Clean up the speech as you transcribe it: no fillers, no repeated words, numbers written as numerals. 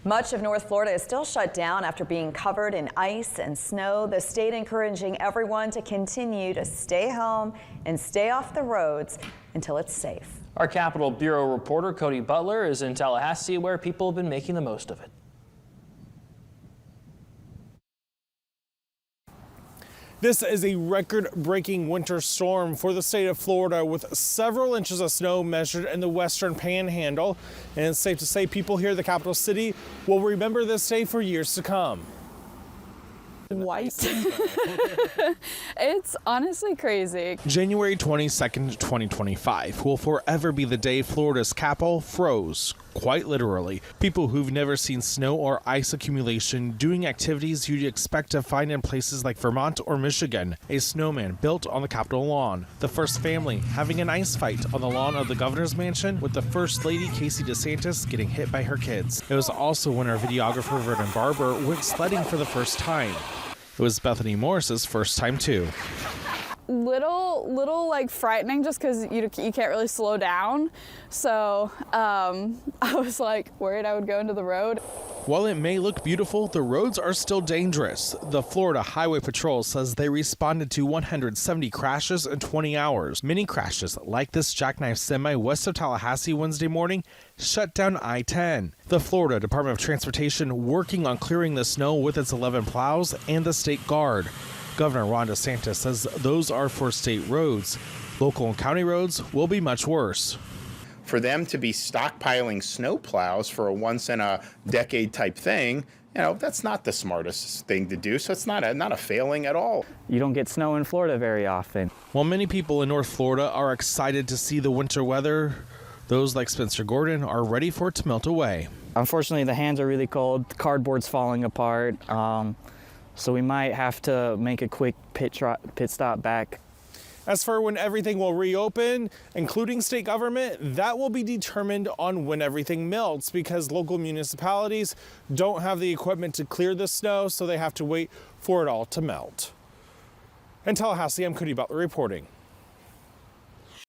Much of North Florida is still shut down after being covered in ice and snow. The state encouraging everyone to continue to stay home and stay off the roads until it's safe. Our Capitol Bureau reporter Cody Butler is in Tallahassee, where people have been making the most of it. This is a record-breaking winter storm for the state of Florida, with several inches of snow measured in the western panhandle. And it's safe to say people here in the capital city will remember this day for years to come. White. It's honestly crazy. January 22nd, 2025 will forever be the day Florida's capital froze, quite literally. People who've never seen snow or ice accumulation doing activities you'd expect to find in places like Vermont or Michigan. A snowman built on the Capitol lawn. The first family having an ice fight on the lawn of the governor's mansion, with the First Lady Casey DeSantis getting hit by her kids. It was also when our videographer Vernon Barber went sledding for the first time. It was Bethany Morris's first time too. Little like frightening, just because you can't really slow down. So I was like worried I would go into the road. While it may look beautiful, the roads are still dangerous. The Florida Highway Patrol says they responded to 170 crashes in 20 hours. Many crashes, like this jackknife semi west of Tallahassee Wednesday morning, shut down I-10. The Florida Department of Transportation working on clearing the snow with its 11 plows and the State Guard. Governor Ron DeSantis says those are for state roads. Local and county roads will be much worse. For them to be stockpiling snow plows for a once-in-a-decade type thing, that's not the smartest thing to do, so it's not a failing at all. You don't get snow in Florida very often. While many people in North Florida are excited to see the winter weather, those like Spencer Gordon are ready for it to melt away. Unfortunately, the hands are really cold, the cardboard's falling apart, so we might have to make a quick pit stop back. As for when everything will reopen, including state government, that will be determined on when everything melts, because local municipalities don't have the equipment to clear the snow, so they have to wait for it all to melt. In Tallahassee, I'm Cody Butler reporting.